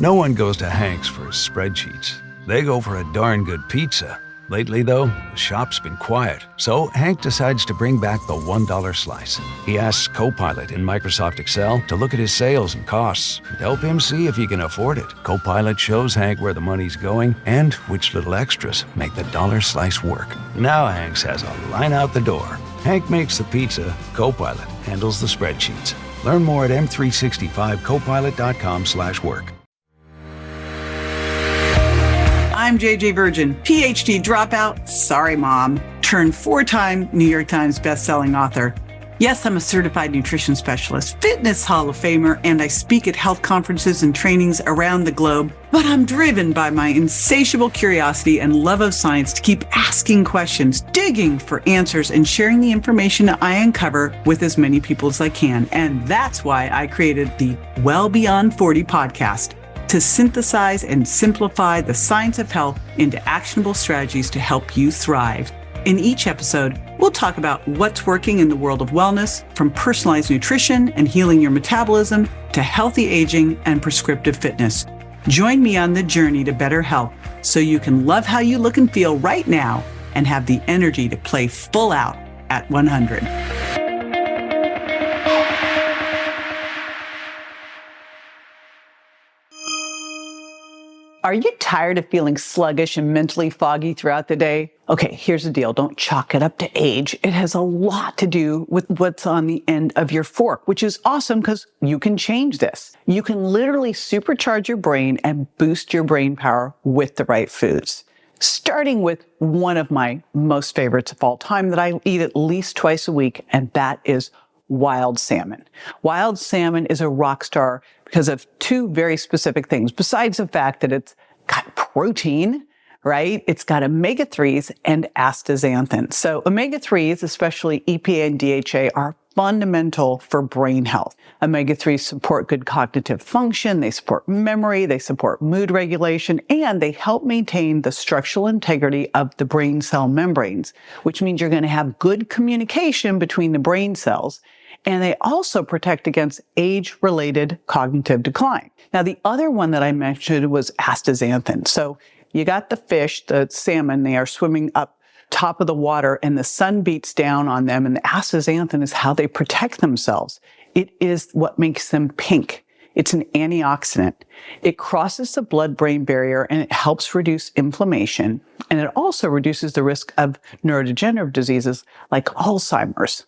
No one goes to Hank's for his spreadsheets. They go for a darn good pizza. Lately, though, the shop's been quiet, so Hank decides to bring back the $1 slice. He asks Copilot in Microsoft Excel to look at his sales and costs and help him see if he can afford it. Copilot shows Hank where the money's going and which little extras make the dollar slice work. Now Hank has a line out the door. Hank makes the pizza, Copilot handles the spreadsheets. Learn more at m365copilot.com/work. I'm JJ Virgin, PhD dropout, sorry mom, turned 4-time New York Times bestselling author. Yes, I'm a certified nutrition specialist, fitness Hall of Famer, and I speak at health conferences and trainings around the globe. But I'm driven by my insatiable curiosity and love of science to keep asking questions, digging for answers, and sharing the information I uncover with as many people as I can. And that's why I created the Well Beyond 40 podcast, to synthesize and simplify the science of health into actionable strategies to help you thrive. In each episode, we'll talk about what's working in the world of wellness, from personalized nutrition and healing your metabolism to healthy aging and prescriptive fitness. Join me on the journey to better health so you can love how you look and feel right now and have the energy to play full out at 100. Are you tired of feeling sluggish and mentally foggy throughout the day? Okay, here's the deal. Don't chalk it up to age. It has a lot to do with what's on the end of your fork, which is awesome because you can change this. You can literally supercharge your brain and boost your brain power with the right foods. Starting with one of my most favorites of all time that I eat at least twice a week, and that is wild salmon. Wild salmon is a rock star because of two very specific things. Besides the fact that it's got protein, right? It's got omega-3s and astaxanthin. So omega-3s, especially EPA and DHA, are fundamental for brain health. Omega-3s support good cognitive function, they support memory, they support mood regulation, and they help maintain the structural integrity of the brain cell membranes, which means you're going to have good communication between the brain cells. And they also protect against age-related cognitive decline. Now, the other one that I mentioned was astaxanthin. So you got the fish, the salmon, they are swimming up top of the water and the sun beats down on them, and the astaxanthin is how they protect themselves. It is what makes them pink. It's an antioxidant. It crosses the blood-brain barrier and it helps reduce inflammation. And it also reduces the risk of neurodegenerative diseases like Alzheimer's.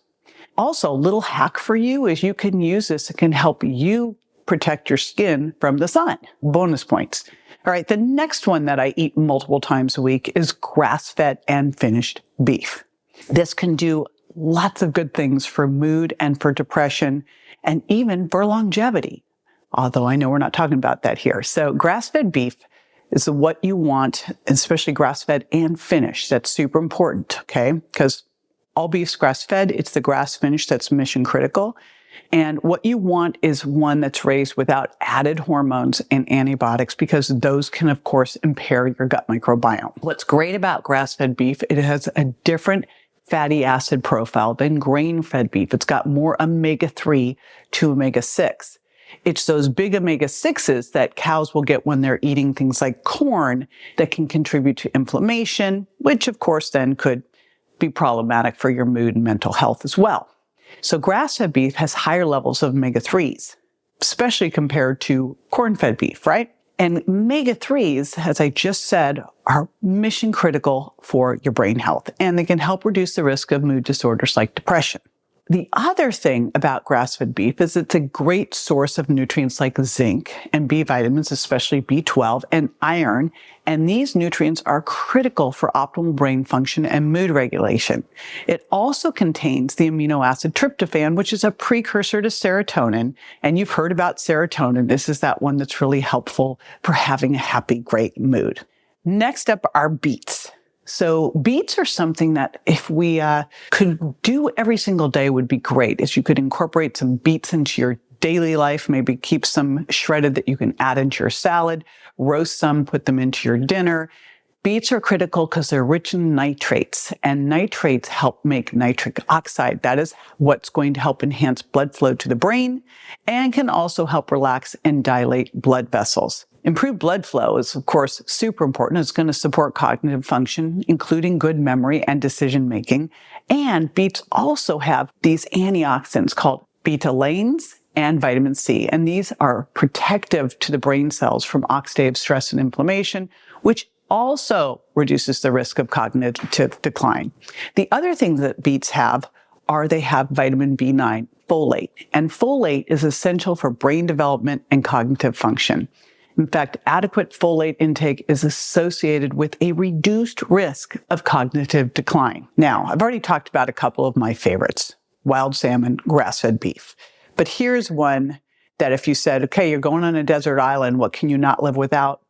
Also, a little hack for you is you can use this. It can help you protect your skin from the sun. Bonus points. All right, the next one that I eat multiple times a week is grass-fed and finished beef. This can do lots of good things for mood and for depression and even for longevity, although I know we're not talking about that here. So grass-fed beef is what you want, especially grass-fed and finished. That's super important, okay? Because all beef's grass-fed. It's the grass finish that's mission critical. And what you want is one that's raised without added hormones and antibiotics, because those can, of course, impair your gut microbiome. What's great about grass-fed beef, it has a different fatty acid profile than grain-fed beef. It's got more omega-3 to omega-6. It's those big omega-6s that cows will get when they're eating things like corn that can contribute to inflammation, which, of course, then could be problematic for your mood and mental health as well. So grass-fed beef has higher levels of omega-3s, especially compared to corn-fed beef, right? And omega-3s, as I just said, are mission critical for your brain health, and they can help reduce the risk of mood disorders like depression. The other thing about grass-fed beef is it's a great source of nutrients like zinc and B vitamins, especially B12 and iron. And these nutrients are critical for optimal brain function and mood regulation. It also contains the amino acid tryptophan, which is a precursor to serotonin. And you've heard about serotonin. This is that one that's really helpful for having a happy, great mood. Next up are beets. So beets are something that if we could do every single day would be great, is you could incorporate some beets into your daily life, maybe keep some shredded that you can add into your salad, roast some, put them into your dinner. Beets are critical because they're rich in nitrates, and nitrates help make nitric oxide. That is what's going to help enhance blood flow to the brain and can also help relax and dilate blood vessels. Improved blood flow is, of course, super important. It's going to support cognitive function, including good memory and decision making. And beets also have these antioxidants called betalains and vitamin C. And these are protective to the brain cells from oxidative stress and inflammation, which also reduces the risk of cognitive decline. The other things that beets have are they have vitamin B9, folate. And folate is essential for brain development and cognitive function. In fact, adequate folate intake is associated with a reduced risk of cognitive decline. Now, I've already talked about a couple of my favorites: wild salmon, grass-fed beef. But here's one that if you said, okay, you're going on a desert island, what can you not live without?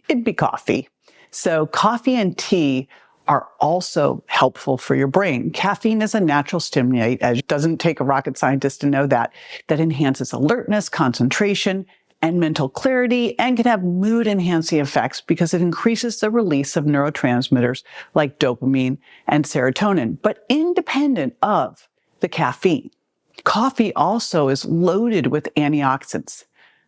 It'd be coffee. So coffee and tea are also helpful for your brain. Caffeine is a natural stimulant, as it doesn't take a rocket scientist to know that enhances alertness, concentration, and mental clarity, and can have mood-enhancing effects because it increases the release of neurotransmitters like dopamine and serotonin. But independent of the caffeine, coffee also is loaded with antioxidants,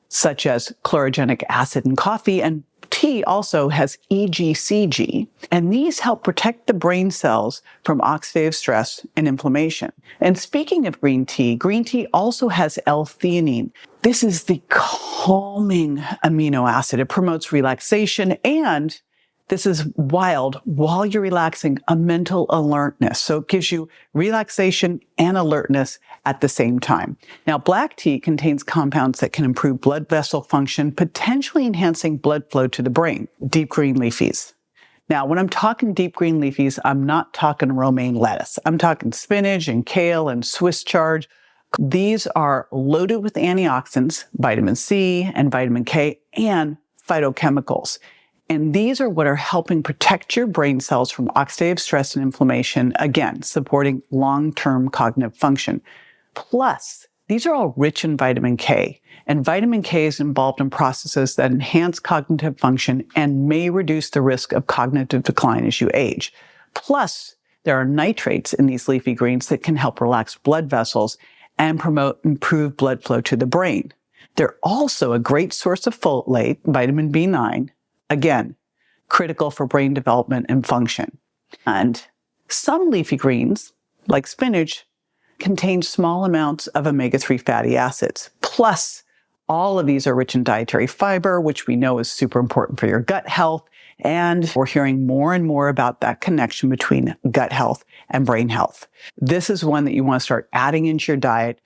such as chlorogenic acid in coffee, and tea also has EGCG, and these help protect the brain cells from oxidative stress and inflammation. And speaking of green tea also has L-theanine. This is the calming amino acid. It promotes relaxation, and this is wild while you're relaxing, a mental alertness. So it gives you relaxation and alertness at the same time. Now, black tea contains compounds that can improve blood vessel function, potentially enhancing blood flow to the brain. Deep green leafies. Now, when I'm talking deep green leafies, I'm not talking romaine lettuce. I'm talking spinach and kale and Swiss chard. These are loaded with antioxidants, vitamin C and vitamin K, and phytochemicals. And these are what are helping protect your brain cells from oxidative stress and inflammation, again, supporting long-term cognitive function. Plus, these are all rich in vitamin K, and vitamin K is involved in processes that enhance cognitive function and may reduce the risk of cognitive decline as you age. Plus, there are nitrates in these leafy greens that can help relax blood vessels and promote improved blood flow to the brain. They're also a great source of folate, vitamin B9, again, critical for brain development and function. And some leafy greens, like spinach, contain small amounts of omega-3 fatty acids. Plus, all of these are rich in dietary fiber, which we know is super important for your gut health. And we're hearing more and more about that connection between gut health and brain health. This is one that you want to start adding into your diet,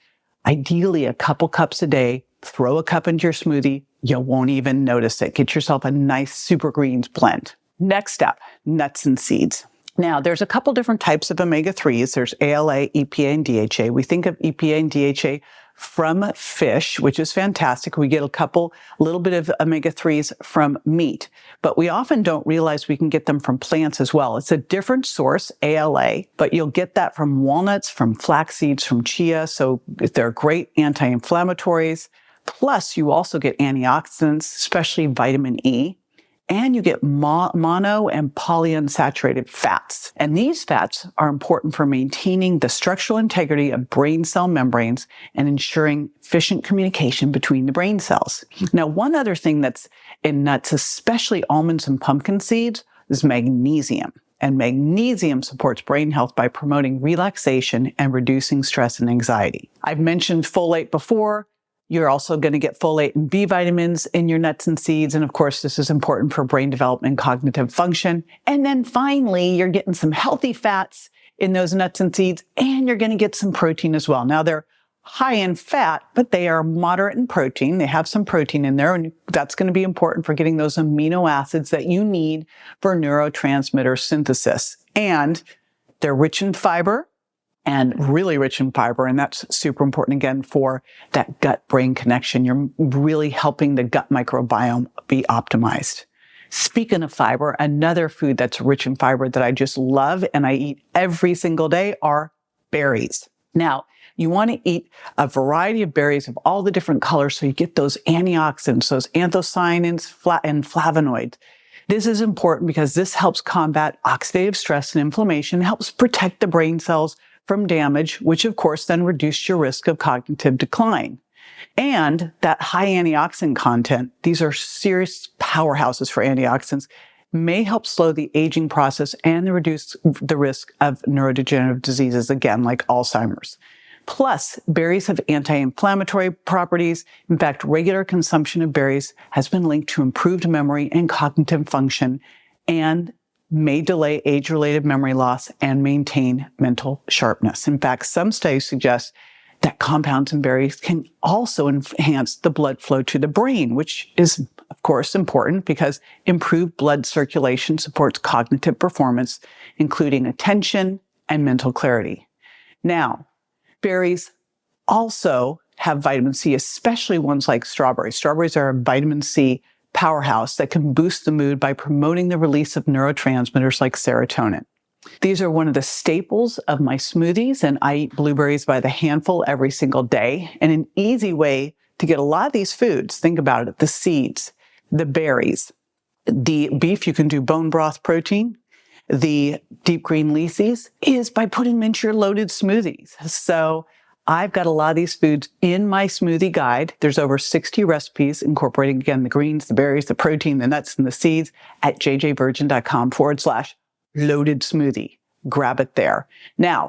ideally a couple cups a day. Throw a cup into your smoothie. You won't even notice it. Get yourself a nice super greens blend. Next up, nuts and seeds. Now, there's a couple different types of omega-3s. There's ALA, EPA, and DHA. We think of EPA and DHA from fish, which is fantastic. We get a little bit of omega-3s from meat, but we often don't realize we can get them from plants as well. It's a different source, ALA, but you'll get that from walnuts, from flax seeds, from chia. So they're great anti-inflammatories. Plus, you also get antioxidants, especially vitamin E, and you get mono and polyunsaturated fats. And these fats are important for maintaining the structural integrity of brain cell membranes and ensuring efficient communication between the brain cells. Now, one other thing that's in nuts, especially almonds and pumpkin seeds, is magnesium. And magnesium supports brain health by promoting relaxation and reducing stress and anxiety. I've mentioned folate before. You're also going to get folate and B vitamins in your nuts and seeds. And of course, this is important for brain development and cognitive function. And then finally, you're getting some healthy fats in those nuts and seeds, and you're going to get some protein as well. Now, they're high in fat, but they are moderate in protein. They have some protein in there, and that's going to be important for getting those amino acids that you need for neurotransmitter synthesis. And they're rich in fiber, and really rich in fiber. And that's super important, again, for that gut-brain connection. You're really helping the gut microbiome be optimized. Speaking of fiber, another food that's rich in fiber that I just love and I eat every single day are berries. Now, you want to eat a variety of berries of all the different colors so you get those antioxidants, those anthocyanins and flavonoids. This is important because this helps combat oxidative stress and inflammation, helps protect the brain cells from damage, which of course then reduces your risk of cognitive decline. And that high antioxidant content, these are serious powerhouses for antioxidants, may help slow the aging process and reduce the risk of neurodegenerative diseases, again, like Alzheimer's. Plus, berries have anti-inflammatory properties. In fact, regular consumption of berries has been linked to improved memory and cognitive function and may delay age-related memory loss and maintain mental sharpness. In fact, some studies suggest that compounds in berries can also enhance the blood flow to the brain, which is, of course, important because improved blood circulation supports cognitive performance, including attention and mental clarity. Now, berries also have vitamin C, especially ones like strawberries. Strawberries are a vitamin C powerhouse that can boost the mood by promoting the release of neurotransmitters like serotonin. These are one of the staples of my smoothies, and I eat blueberries by the handful every single day. And an easy way to get a lot of these foods, think about it, the seeds, the berries, the beef, you can do bone broth protein, the deep green leafies, is by putting them into your loaded smoothies. So I've got a lot of these foods in my smoothie guide. There's over 60 recipes incorporating, again, the greens, the berries, the protein, the nuts, and the seeds at jjvirgin.com/loaded smoothie. Grab it there. Now,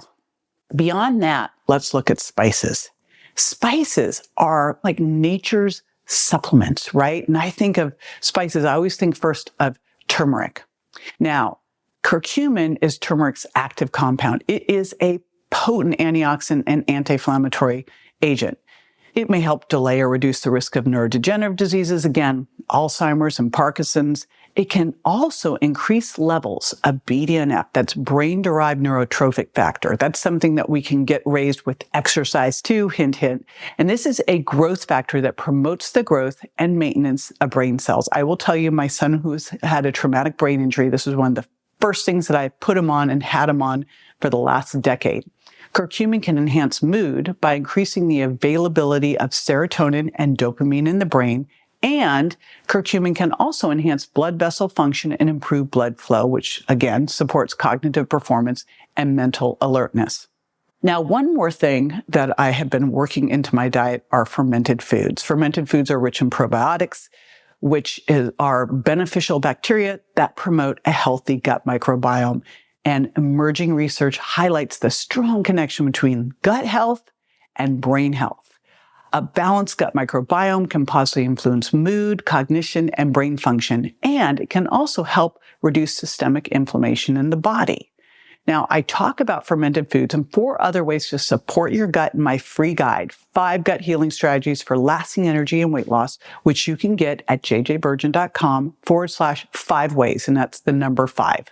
beyond that, let's look at spices. Spices are like nature's supplements, right? And I think of spices, I always think first of turmeric. Now, curcumin is turmeric's active compound. It is a potent antioxidant and anti-inflammatory agent. It may help delay or reduce the risk of neurodegenerative diseases, again, Alzheimer's and Parkinson's. It can also increase levels of BDNF, that's brain-derived neurotrophic factor. That's something that we can get raised with exercise too, hint, hint. And this is a growth factor that promotes the growth and maintenance of brain cells. I will tell you, my son who's had a traumatic brain injury, this was one of the first things that I put him on and had him on for the last decade. Curcumin can enhance mood by increasing the availability of serotonin and dopamine in the brain, and curcumin can also enhance blood vessel function and improve blood flow, which again supports cognitive performance and mental alertness. Now, one more thing that I have been working into my diet are fermented foods. Fermented foods are rich in probiotics, which are beneficial bacteria that promote a healthy gut microbiome. And emerging research highlights the strong connection between gut health and brain health. A balanced gut microbiome can positively influence mood, cognition, and brain function, and it can also help reduce systemic inflammation in the body. Now, I talk about fermented foods and 4 other ways to support your gut in my free guide, 5 gut healing strategies for lasting energy and weight loss, which you can get at jjvirgin.com/5 ways, and that's the number 5.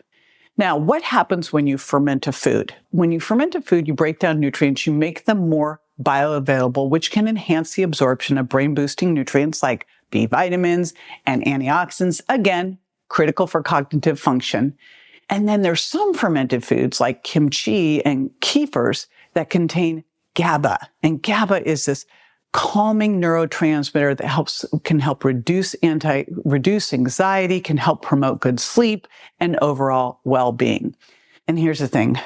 Now, what happens when you ferment a food? When you ferment a food, you break down nutrients, you make them more bioavailable, which can enhance the absorption of brain-boosting nutrients like B vitamins and antioxidants, again, critical for cognitive function. And then there's some fermented foods like kimchi and kefirs that contain GABA. And GABA is this calming neurotransmitter that can help reduce anxiety, can help promote good sleep and overall well-being. And here's the thing.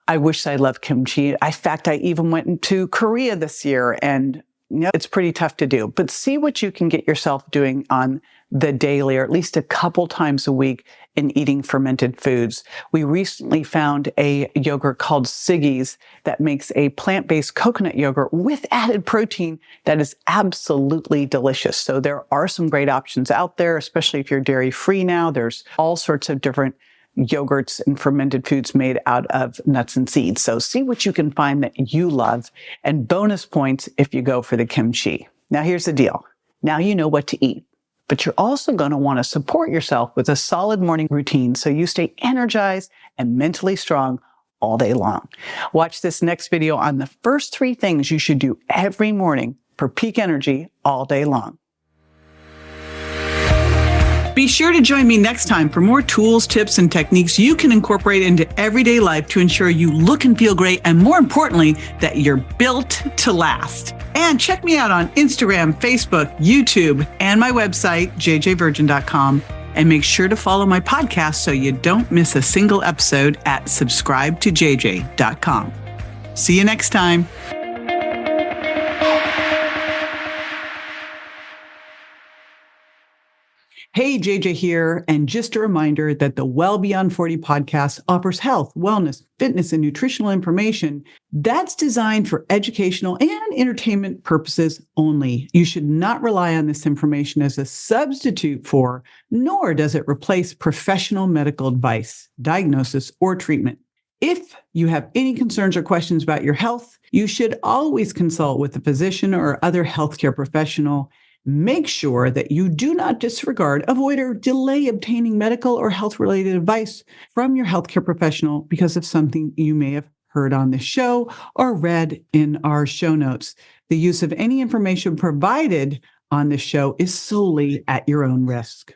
I wish I loved kimchi. In fact, I even went to Korea this year, and it's pretty tough to do. But see what you can get yourself doing on the daily, or at least a couple times a week, in eating fermented foods. We recently found a yogurt called Siggi's that makes a plant-based coconut yogurt with added protein that is absolutely delicious. So there are some great options out there, especially if you're dairy-free now. There's all sorts of different yogurts and fermented foods made out of nuts and seeds. So see what you can find that you love, and bonus points if you go for the kimchi. Now here's the deal. Now you know what to eat, but you're also going to want to support yourself with a solid morning routine so you stay energized and mentally strong all day long. Watch this next video on the first 3 things you should do every morning for peak energy all day long. Be sure to join me next time for more tools, tips, and techniques you can incorporate into everyday life to ensure you look and feel great, and more importantly, that you're built to last. And check me out on Instagram, Facebook, YouTube, and my website, jjvirgin.com. And make sure to follow my podcast so you don't miss a single episode at subscribetojj.com. See you next time. Hey, JJ here. And just a reminder that the Well Beyond 40 podcast offers health, wellness, fitness, and nutritional information that's designed for educational and entertainment purposes only. You should not rely on this information as a substitute for, nor does it replace professional medical advice, diagnosis, or treatment. If you have any concerns or questions about your health, you should always consult with a physician or other healthcare professional. Make sure that you do not disregard, avoid, or delay obtaining medical or health-related advice from your healthcare professional because of something you may have heard on this show or read in our show notes. The use of any information provided on this show is solely at your own risk.